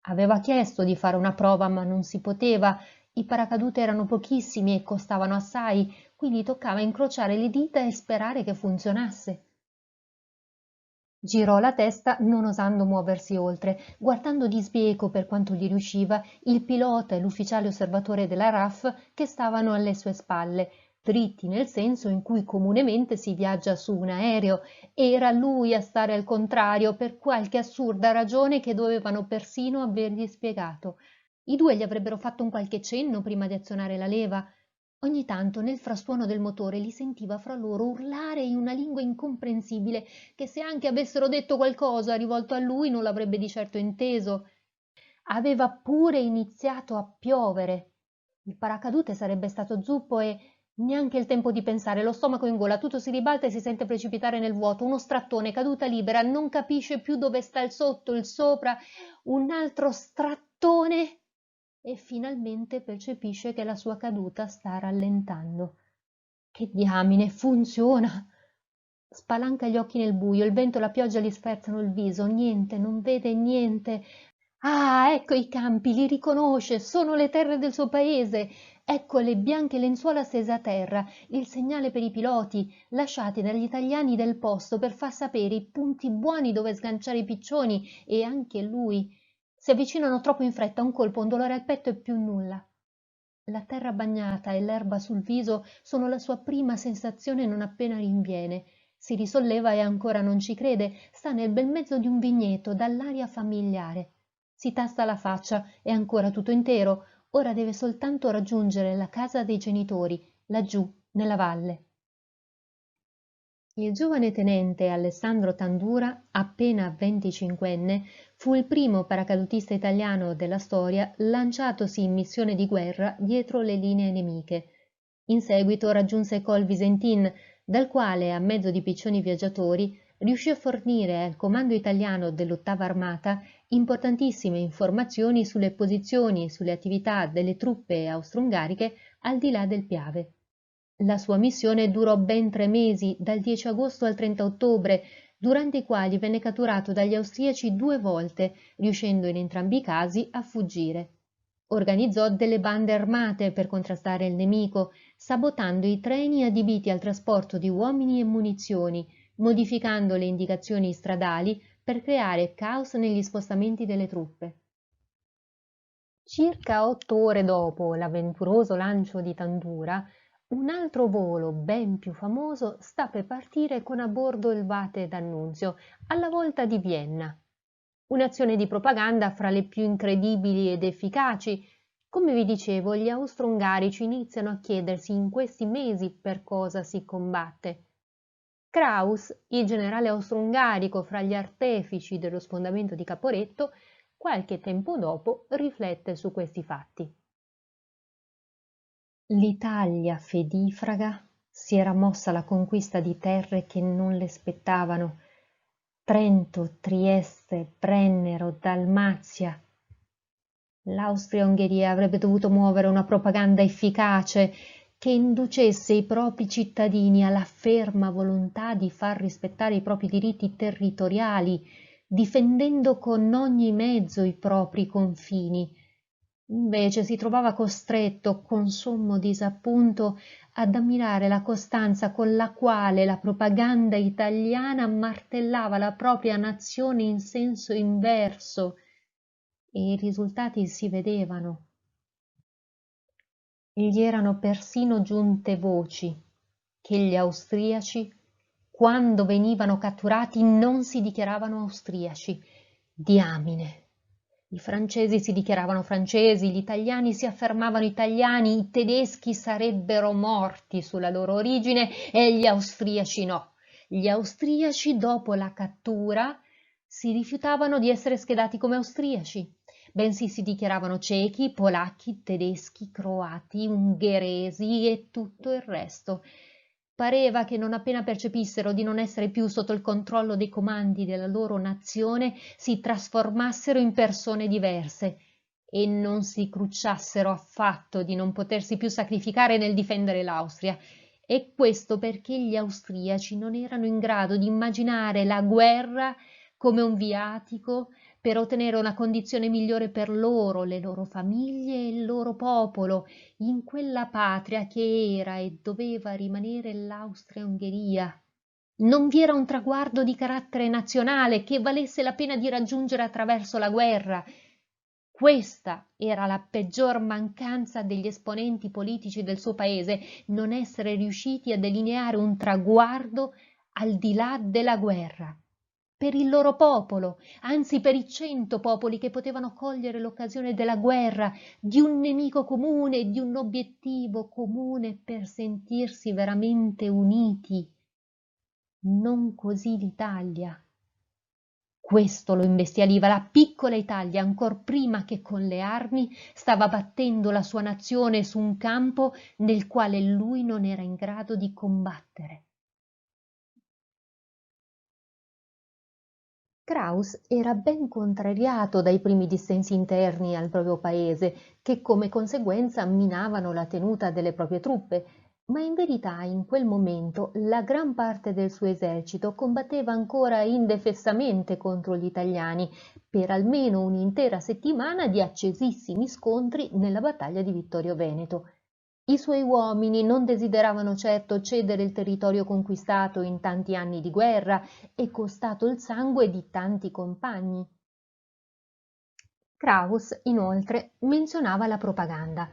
Aveva chiesto di fare una prova, ma non si poteva. I paracadute erano pochissimi e costavano assai, quindi toccava incrociare le dita e sperare che funzionasse. Girò la testa non osando muoversi oltre, guardando di sbieco per quanto gli riusciva il pilota e l'ufficiale osservatore della RAF che stavano alle sue spalle, dritti nel senso in cui comunemente si viaggia su un aereo. Era lui a stare al contrario per qualche assurda ragione che dovevano persino avergli spiegato. I due gli avrebbero fatto un qualche cenno prima di azionare la leva. Ogni tanto nel frastuono del motore li sentiva fra loro urlare in una lingua incomprensibile che se anche avessero detto qualcosa rivolto a lui non l'avrebbe di certo inteso. Aveva pure iniziato a piovere. Il paracadute sarebbe stato zuppo e neanche il tempo di pensare, lo stomaco in gola, tutto si ribalta e si sente precipitare nel vuoto, uno strattone, caduta libera, non capisce più dove sta il sotto, il sopra, un altro strattone e finalmente percepisce che la sua caduta sta rallentando. Che diamine, funziona! Spalanca gli occhi nel buio, il vento e la pioggia gli sferzano il viso, niente, non vede niente. Ah, ecco i campi, li riconosce, sono le terre del suo paese. Ecco le bianche lenzuola stese a terra, il segnale per i piloti, lasciati dagli italiani del posto per far sapere i punti buoni dove sganciare i piccioni e anche lui. Si avvicinano troppo in fretta, un colpo, un dolore al petto e più nulla. La terra bagnata e l'erba sul viso sono la sua prima sensazione non appena rinviene. Si risolleva e ancora non ci crede, sta nel bel mezzo di un vigneto, dall'aria familiare. Si tasta la faccia, è ancora tutto intero, ora deve soltanto raggiungere la casa dei genitori, laggiù, nella valle. Il giovane tenente Alessandro Tandura, appena 25enne, fu il primo paracadutista italiano della storia lanciatosi in missione di guerra dietro le linee nemiche. In seguito raggiunse Col Visentin, dal quale, a mezzo di piccioni viaggiatori, riuscì a fornire al comando italiano dell'Ottava Armata importantissime informazioni sulle posizioni e sulle attività delle truppe austro-ungariche al di là del Piave. La sua missione durò ben 3 mesi, dal 10 agosto al 30 ottobre, durante i quali venne catturato dagli austriaci 2 volte, riuscendo in entrambi i casi a fuggire. Organizzò delle bande armate per contrastare il nemico, sabotando i treni adibiti al trasporto di uomini e munizioni, modificando le indicazioni stradali per creare caos negli spostamenti delle truppe. Circa 8 ore dopo l'avventuroso lancio di Tandura, un altro volo ben più famoso sta per partire con a bordo il Vate d'Annunzio, alla volta di Vienna. Un'azione di propaganda fra le più incredibili ed efficaci. Come vi dicevo, gli austro-ungarici iniziano a chiedersi in questi mesi per cosa si combatte. Kraus, il generale austro-ungarico fra gli artefici dello sfondamento di Caporetto, qualche tempo dopo riflette su questi fatti. L'Italia fedifraga si era mossa alla conquista di terre che non le spettavano. Trento, Trieste, Brennero, Dalmazia. L'Austria-Ungheria avrebbe dovuto muovere una propaganda efficace che inducesse i propri cittadini alla ferma volontà di far rispettare i propri diritti territoriali, difendendo con ogni mezzo i propri confini. Invece si trovava costretto, con sommo disappunto, ad ammirare la costanza con la quale la propaganda italiana martellava la propria nazione in senso inverso, e i risultati si vedevano. Gli erano persino giunte voci che gli austriaci, quando venivano catturati, non si dichiaravano austriaci. Diamine! I francesi si dichiaravano francesi, gli italiani si affermavano italiani, i tedeschi sarebbero morti sulla loro origine e gli austriaci no. Gli austriaci, dopo la cattura, si rifiutavano di essere schedati come austriaci, bensì si dichiaravano cechi, polacchi, tedeschi, croati, ungheresi e tutto il resto. Pareva che non appena percepissero di non essere più sotto il controllo dei comandi della loro nazione, si trasformassero in persone diverse e non si crucciassero affatto di non potersi più sacrificare nel difendere l'Austria. E questo perché gli austriaci non erano in grado di immaginare la guerra come un viatico per ottenere una condizione migliore per loro, le loro famiglie e il loro popolo, in quella patria che era e doveva rimanere l'Austria-Ungheria. Non vi era un traguardo di carattere nazionale che valesse la pena di raggiungere attraverso la guerra. Questa era la peggior mancanza degli esponenti politici del suo paese, non essere riusciti a delineare un traguardo al di là della guerra. Per il loro popolo, anzi per i 100 popoli che potevano cogliere l'occasione della guerra, di un nemico comune, di un obiettivo comune per sentirsi veramente uniti. Non così l'Italia. Questo lo imbestialiva, la piccola Italia, ancor prima che con le armi, stava battendo la sua nazione su un campo nel quale lui non era in grado di combattere. Kraus era ben contrariato dai primi dissensi interni al proprio paese, che come conseguenza minavano la tenuta delle proprie truppe, ma in verità in quel momento la gran parte del suo esercito combatteva ancora indefessamente contro gli italiani per almeno un'intera settimana di accesissimi scontri nella battaglia di Vittorio Veneto. I suoi uomini non desideravano certo cedere il territorio conquistato in tanti anni di guerra e costato il sangue di tanti compagni. Kraus, inoltre, menzionava la propaganda.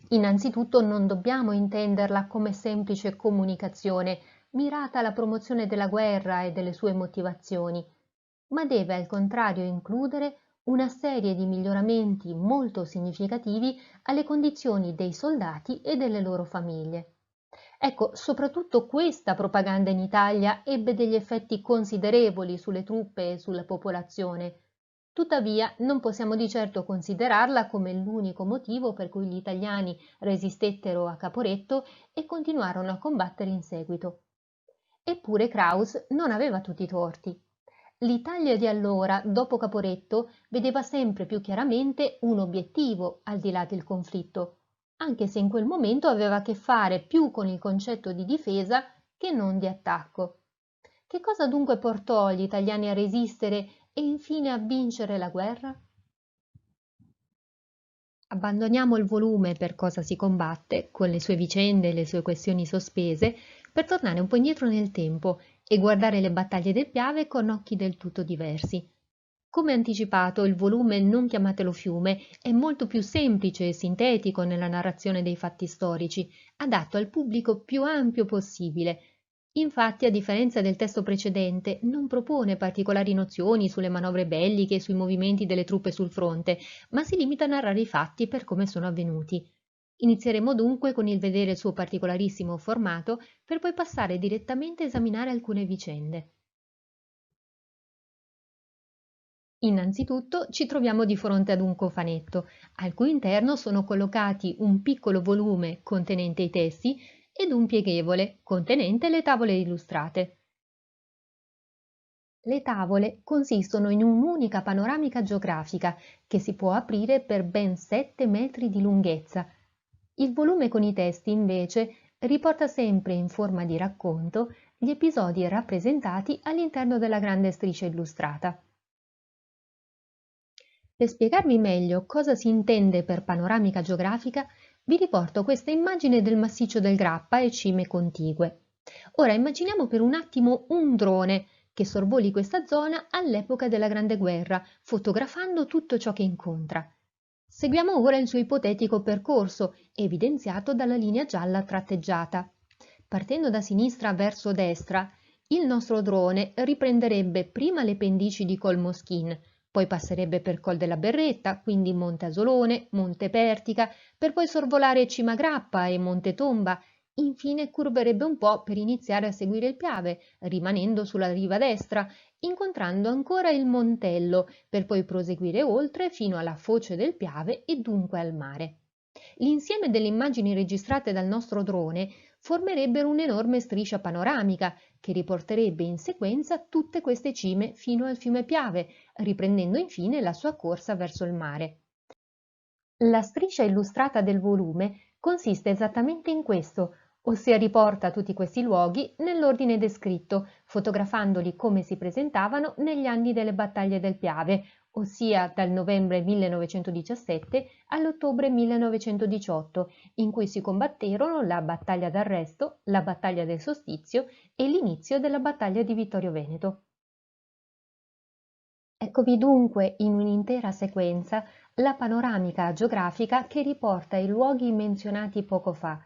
Innanzitutto non dobbiamo intenderla come semplice comunicazione mirata alla promozione della guerra e delle sue motivazioni, ma deve al contrario includere una serie di miglioramenti molto significativi alle condizioni dei soldati e delle loro famiglie. Ecco, soprattutto questa propaganda in Italia ebbe degli effetti considerevoli sulle truppe e sulla popolazione. Tuttavia, non possiamo di certo considerarla come l'unico motivo per cui gli italiani resistettero a Caporetto e continuarono a combattere in seguito. Eppure Kraus non aveva tutti i torti. L'Italia di allora, dopo Caporetto, vedeva sempre più chiaramente un obiettivo al di là del conflitto, anche se in quel momento aveva a che fare più con il concetto di difesa che non di attacco. Che cosa dunque portò gli italiani a resistere e infine a vincere la guerra? Abbandoniamo il volume Per cosa si combatte, con le sue vicende e le sue questioni sospese, per tornare un po' indietro nel tempo e guardare le battaglie del Piave con occhi del tutto diversi. Come anticipato, il volume Non chiamatelo fiume è molto più semplice e sintetico nella narrazione dei fatti storici, adatto al pubblico più ampio possibile. Infatti, a differenza del testo precedente, non propone particolari nozioni sulle manovre belliche e sui movimenti delle truppe sul fronte, ma si limita a narrare i fatti per come sono avvenuti. Inizieremo dunque con il vedere il suo particolarissimo formato, per poi passare direttamente a esaminare alcune vicende. Innanzitutto ci troviamo di fronte ad un cofanetto, al cui interno sono collocati un piccolo volume contenente i testi ed un pieghevole contenente le tavole illustrate. Le tavole consistono in un'unica panoramica geografica che si può aprire per ben 7 metri di lunghezza. Il volume con i testi, invece, riporta sempre in forma di racconto gli episodi rappresentati all'interno della grande striscia illustrata. Per spiegarvi meglio cosa si intende per panoramica geografica, vi riporto questa immagine del massiccio del Grappa e cime contigue. Ora immaginiamo per un attimo un drone che sorvoli questa zona all'epoca della Grande Guerra, fotografando tutto ciò che incontra. Seguiamo ora il suo ipotetico percorso, evidenziato dalla linea gialla tratteggiata. Partendo da sinistra verso destra, il nostro drone riprenderebbe prima le pendici di Col Moschin, poi passerebbe per Col della Berretta, quindi Monte Asolone, Monte Pertica, per poi sorvolare Cima Grappa e Monte Tomba. Infine curverebbe un po' per iniziare a seguire il Piave, rimanendo sulla riva destra, incontrando ancora il Montello, per poi proseguire oltre fino alla foce del Piave e dunque al mare. L'insieme delle immagini registrate dal nostro drone formerebbero un'enorme striscia panoramica che riporterebbe in sequenza tutte queste cime fino al fiume Piave, riprendendo infine la sua corsa verso il mare. La striscia illustrata del volume consiste esattamente in questo, ossia riporta tutti questi luoghi nell'ordine descritto, fotografandoli come si presentavano negli anni delle battaglie del Piave, ossia dal novembre 1917 all'ottobre 1918, in cui si combatterono la battaglia d'Arresto, la battaglia del Sostizio e l'inizio della battaglia di Vittorio Veneto. Eccovi dunque in un'intera sequenza la panoramica geografica che riporta i luoghi menzionati poco fa.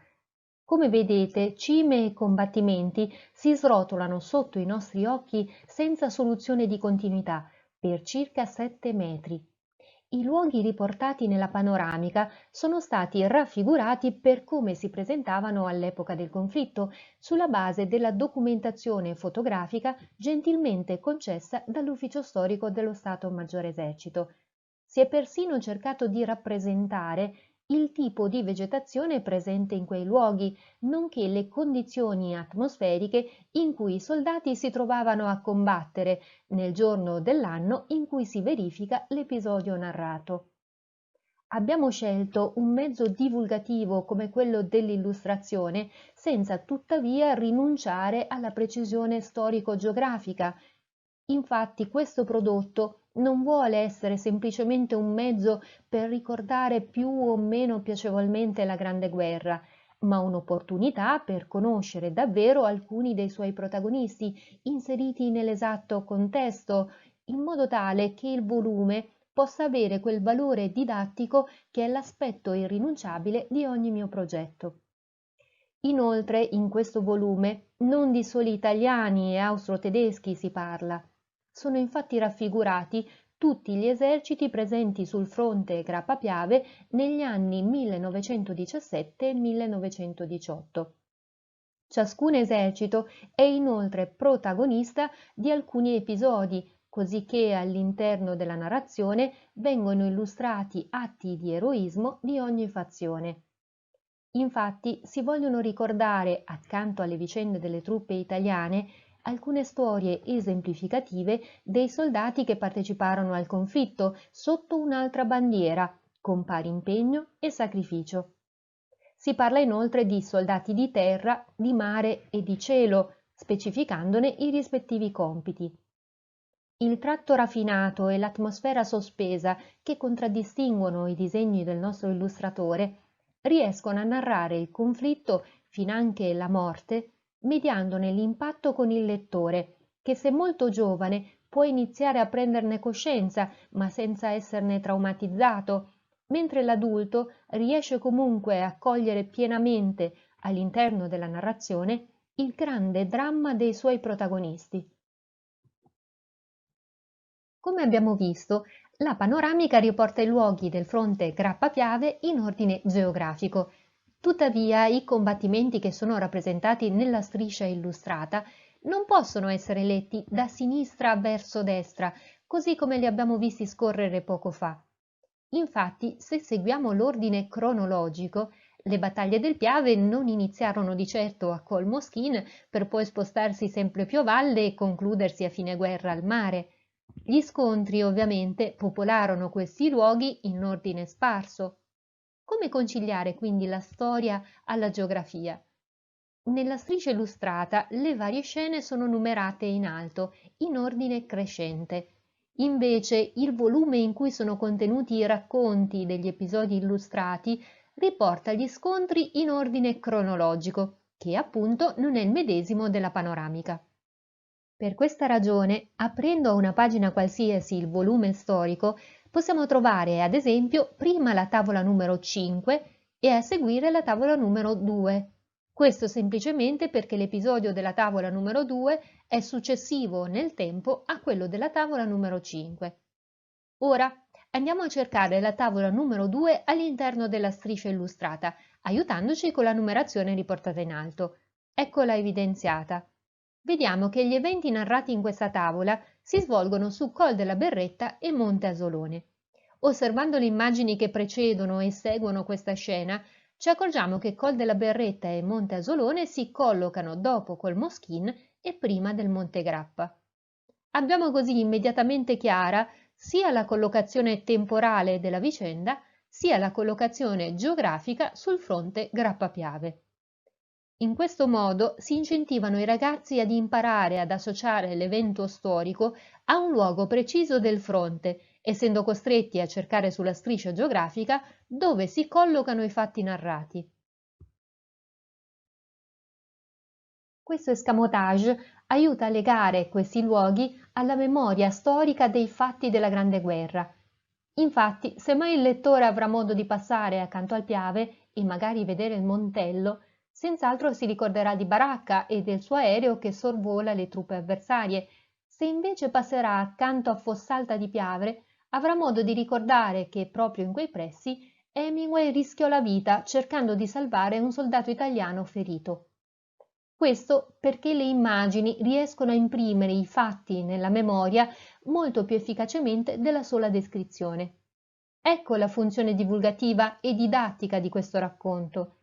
Come vedete, cime e combattimenti si srotolano sotto i nostri occhi senza soluzione di continuità, per circa 7 metri. I luoghi riportati nella panoramica sono stati raffigurati per come si presentavano all'epoca del conflitto, sulla base della documentazione fotografica gentilmente concessa dall'Ufficio Storico dello Stato Maggiore Esercito. Si è persino cercato di rappresentare il tipo di vegetazione presente in quei luoghi, nonché le condizioni atmosferiche in cui i soldati si trovavano a combattere nel giorno dell'anno in cui si verifica l'episodio narrato. Abbiamo scelto un mezzo divulgativo come quello dell'illustrazione senza tuttavia rinunciare alla precisione storico-geografica. Infatti questo prodotto non vuole essere semplicemente un mezzo per ricordare più o meno piacevolmente la Grande Guerra, ma un'opportunità per conoscere davvero alcuni dei suoi protagonisti inseriti nell'esatto contesto, in modo tale che il volume possa avere quel valore didattico che è l'aspetto irrinunciabile di ogni mio progetto. Inoltre, in questo volume non di soli italiani e austro-tedeschi si parla. Sono infatti raffigurati tutti gli eserciti presenti sul fronte Grappa-Piave negli anni 1917 e 1918. Ciascun esercito è inoltre protagonista di alcuni episodi, cosicché all'interno della narrazione vengono illustrati atti di eroismo di ogni fazione. Infatti si vogliono ricordare, accanto alle vicende delle truppe italiane, alcune storie esemplificative dei soldati che parteciparono al conflitto sotto un'altra bandiera, con pari impegno e sacrificio. Si parla inoltre di soldati di terra, di mare e di cielo, specificandone i rispettivi compiti. Il tratto raffinato e l'atmosfera sospesa che contraddistinguono i disegni del nostro illustratore riescono a narrare il conflitto, finanche la morte, mediandone l'impatto con il lettore, che se molto giovane può iniziare a prenderne coscienza, ma senza esserne traumatizzato, mentre l'adulto riesce comunque a cogliere pienamente all'interno della narrazione il grande dramma dei suoi protagonisti. Come abbiamo visto, la panoramica riporta i luoghi del fronte Grappa-Piave in ordine geografico. Tuttavia, i combattimenti che sono rappresentati nella striscia illustrata non possono essere letti da sinistra verso destra, così come li abbiamo visti scorrere poco fa. Infatti, se seguiamo l'ordine cronologico, le battaglie del Piave non iniziarono di certo a Col Moschin per poi spostarsi sempre più a valle e concludersi a fine guerra al mare. Gli scontri ovviamente popolarono questi luoghi in ordine sparso. Come conciliare quindi la storia alla geografia? Nella striscia illustrata le varie scene sono numerate in alto, in ordine crescente. Invece il volume in cui sono contenuti i racconti degli episodi illustrati riporta gli scontri in ordine cronologico, che appunto non è il medesimo della panoramica. Per questa ragione, aprendo a una pagina qualsiasi il volume storico, possiamo trovare ad esempio prima la tavola numero 5 e a seguire la tavola numero 2. Questo semplicemente perché l'episodio della tavola numero 2 è successivo nel tempo a quello della tavola numero 5. Ora andiamo a cercare la tavola numero 2 all'interno della striscia illustrata, aiutandoci con la numerazione riportata in alto. Eccola evidenziata. Vediamo che gli eventi narrati in questa tavola si svolgono su Col della Berretta e Monte Asolone. Osservando le immagini che precedono e seguono questa scena, ci accorgiamo che Col della Berretta e Monte Asolone si collocano dopo Col Moschin e prima del Monte Grappa. Abbiamo così immediatamente chiara sia la collocazione temporale della vicenda, sia la collocazione geografica sul fronte Grappa-Piave. In questo modo si incentivano i ragazzi ad imparare ad associare l'evento storico a un luogo preciso del fronte, essendo costretti a cercare sulla striscia geografica dove si collocano i fatti narrati. Questo escamotage aiuta a legare questi luoghi alla memoria storica dei fatti della Grande Guerra. Infatti, se mai il lettore avrà modo di passare accanto al Piave e magari vedere il Montello, senz'altro si ricorderà di Baracca e del suo aereo che sorvola le truppe avversarie. Se invece passerà accanto a Fossalta di Piave, avrà modo di ricordare che proprio in quei pressi Hemingway rischiò la vita cercando di salvare un soldato italiano ferito. Questo perché le immagini riescono a imprimere i fatti nella memoria molto più efficacemente della sola descrizione. Ecco la funzione divulgativa e didattica di questo racconto.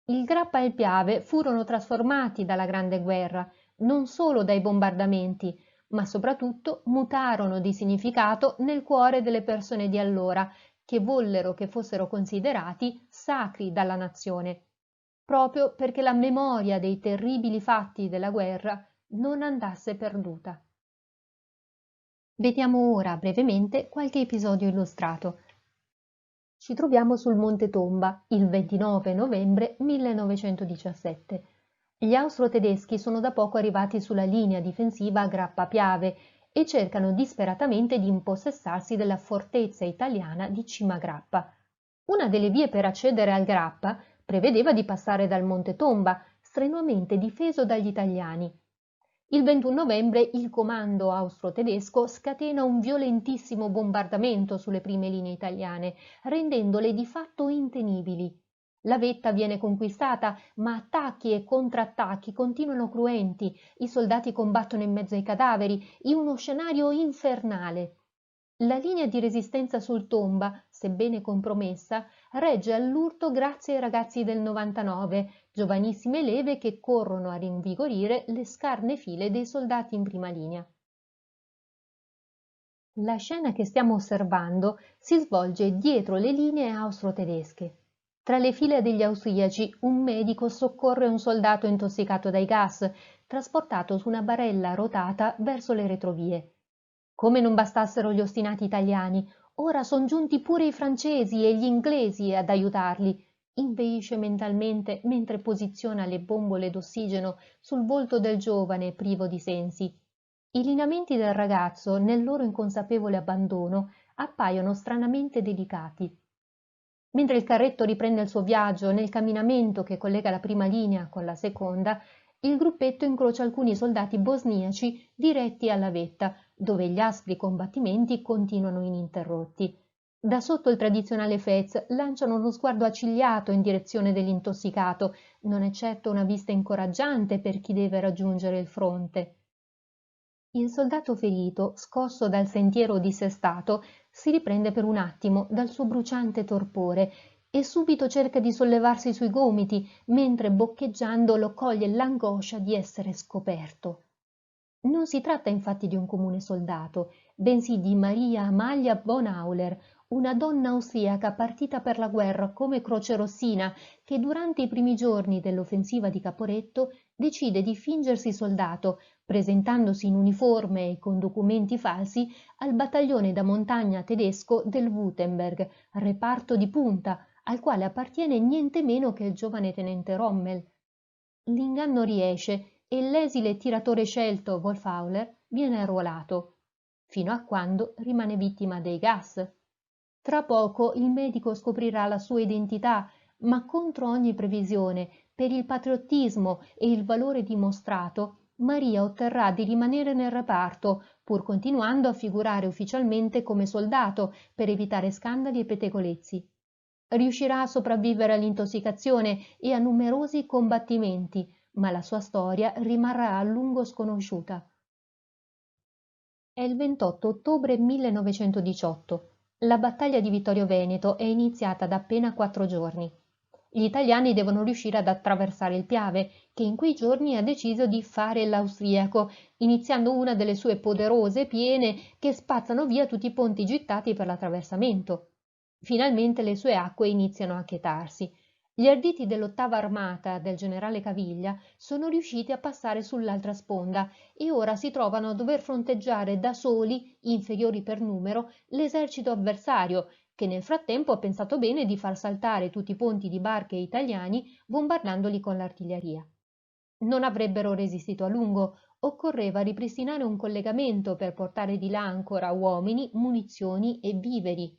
Il Grappa e il Piave furono trasformati dalla Grande Guerra, non solo dai bombardamenti, ma soprattutto mutarono di significato nel cuore delle persone di allora, che vollero che fossero considerati sacri dalla nazione, proprio perché la memoria dei terribili fatti della guerra non andasse perduta. Vediamo ora brevemente qualche episodio illustrato. Ci troviamo sul Monte Tomba il 29 novembre 1917. Gli austro-tedeschi sono da poco arrivati sulla linea difensiva Grappa-Piave e cercano disperatamente di impossessarsi della fortezza italiana di Cima Grappa. Una delle vie per accedere al Grappa prevedeva di passare dal Monte Tomba, strenuamente difeso dagli italiani. Il 21 novembre il comando austro-tedesco scatena un violentissimo bombardamento sulle prime linee italiane, rendendole di fatto intenibili. La vetta viene conquistata, ma attacchi e contrattacchi continuano cruenti, i soldati combattono in mezzo ai cadaveri, in uno scenario infernale. La linea di resistenza sul Tomba, sebbene compromessa, regge all'urto grazie ai ragazzi del 99, giovanissime leve che corrono a rinvigorire le scarne file dei soldati in prima linea. La scena che stiamo osservando si svolge dietro le linee austro-tedesche. Tra le file degli austriaci un medico soccorre un soldato intossicato dai gas, trasportato su una barella rotata verso le retrovie. Come non bastassero gli ostinati italiani, ora son giunti pure i francesi e gli inglesi ad aiutarli, inveisce mentalmente mentre posiziona le bombole d'ossigeno sul volto del giovane privo di sensi. I lineamenti del ragazzo, nel loro inconsapevole abbandono, appaiono stranamente delicati. Mentre il carretto riprende il suo viaggio nel camminamento che collega la prima linea con la seconda, il gruppetto incrocia alcuni soldati bosniaci diretti alla vetta, dove gli aspri combattimenti continuano ininterrotti. Da sotto il tradizionale fez lanciano uno sguardo accigliato in direzione dell'intossicato. Non è certo una vista incoraggiante per chi deve raggiungere il fronte. Il soldato ferito, scosso dal sentiero dissestato, si riprende per un attimo dal suo bruciante torpore e subito cerca di sollevarsi sui gomiti, mentre boccheggiando lo coglie l'angoscia di essere scoperto. Non si tratta infatti di un comune soldato, bensì di Maria Amalia von Auler, una donna austriaca partita per la guerra come crocerossina che durante i primi giorni dell'offensiva di Caporetto decide di fingersi soldato, presentandosi in uniforme e con documenti falsi al battaglione da montagna tedesco del Württemberg, reparto di punta, al quale appartiene niente meno che il giovane tenente Rommel. L'inganno riesce e l'esile tiratore scelto Wolf Fowler viene arruolato, fino a quando rimane vittima dei gas. Tra poco il medico scoprirà la sua identità, ma contro ogni previsione, per il patriottismo e il valore dimostrato, Maria otterrà di rimanere nel reparto, pur continuando a figurare ufficialmente come soldato per evitare scandali e pettegolezzi. Riuscirà a sopravvivere all'intossicazione e a numerosi combattimenti, ma la sua storia rimarrà a lungo sconosciuta. È il 28 ottobre 1918. La battaglia di Vittorio Veneto è iniziata da appena 4 giorni. Gli italiani devono riuscire ad attraversare il Piave, che in quei giorni ha deciso di fare l'austriaco, iniziando una delle sue poderose piene che spazzano via tutti i ponti gittati per l'attraversamento. Finalmente le sue acque iniziano a chetarsi. Gli arditi dell'ottava armata del generale Caviglia sono riusciti a passare sull'altra sponda e ora si trovano a dover fronteggiare da soli, inferiori per numero, l'esercito avversario, che nel frattempo ha pensato bene di far saltare tutti i ponti di barche italiani bombardandoli con l'artiglieria. Non avrebbero resistito a lungo, occorreva ripristinare un collegamento per portare di là ancora uomini, munizioni e viveri.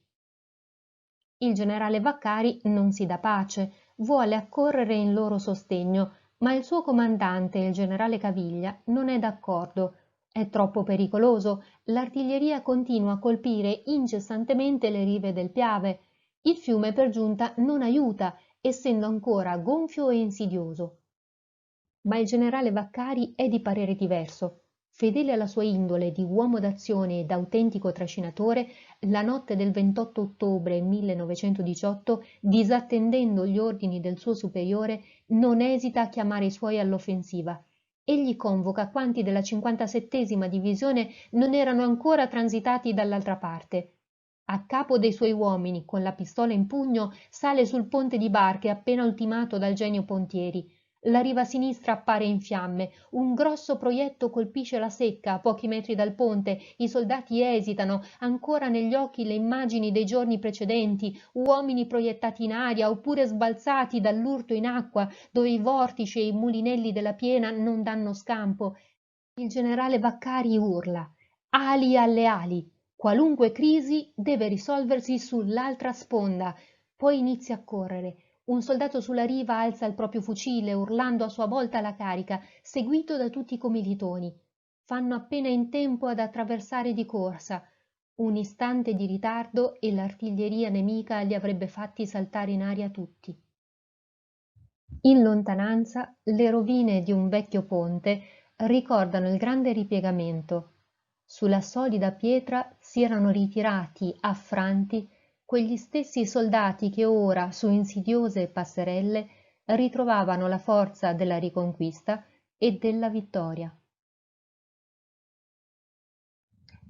Il generale Vaccari non si dà pace, vuole accorrere in loro sostegno, ma il suo comandante, il generale Caviglia, non è d'accordo. È troppo pericoloso, l'artiglieria continua a colpire incessantemente le rive del Piave. Il fiume per giunta non aiuta, essendo ancora gonfio e insidioso. Ma il generale Vaccari è di parere diverso. Fedele alla sua indole di uomo d'azione e da autentico trascinatore, la notte del 28 ottobre 1918, disattendendo gli ordini del suo superiore, non esita a chiamare i suoi all'offensiva. Egli convoca quanti della 57ª divisione non erano ancora transitati dall'altra parte. A capo dei suoi uomini, con la pistola in pugno, sale sul ponte di barche appena ultimato dal genio Pontieri. La riva sinistra appare in fiamme, un grosso proietto colpisce la secca a pochi metri dal ponte, i soldati esitano, ancora negli occhi le immagini dei giorni precedenti, uomini proiettati in aria oppure sbalzati dall'urto in acqua, dove i vortici e i mulinelli della piena non danno scampo. Il generale Vaccari urla: ali alle ali! Qualunque crisi deve risolversi sull'altra sponda. Poi inizia a correre. Un soldato sulla riva alza il proprio fucile, urlando a sua volta la carica, seguito da tutti i commilitoni. Fanno appena in tempo ad attraversare di corsa. Un istante di ritardo e l'artiglieria nemica li avrebbe fatti saltare in aria tutti. In lontananza le rovine di un vecchio ponte ricordano il grande ripiegamento. Sulla solida pietra si erano ritirati, affranti, quegli stessi soldati che ora, su insidiose passerelle, ritrovavano la forza della riconquista e della vittoria.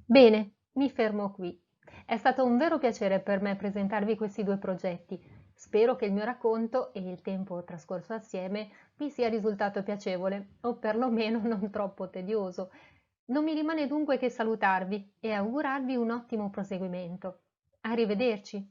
Bene, mi fermo qui. È stato un vero piacere per me presentarvi questi due progetti. Spero che il mio racconto e il tempo trascorso assieme vi sia risultato piacevole, o perlomeno non troppo tedioso. Non mi rimane dunque che salutarvi e augurarvi un ottimo proseguimento. Arrivederci!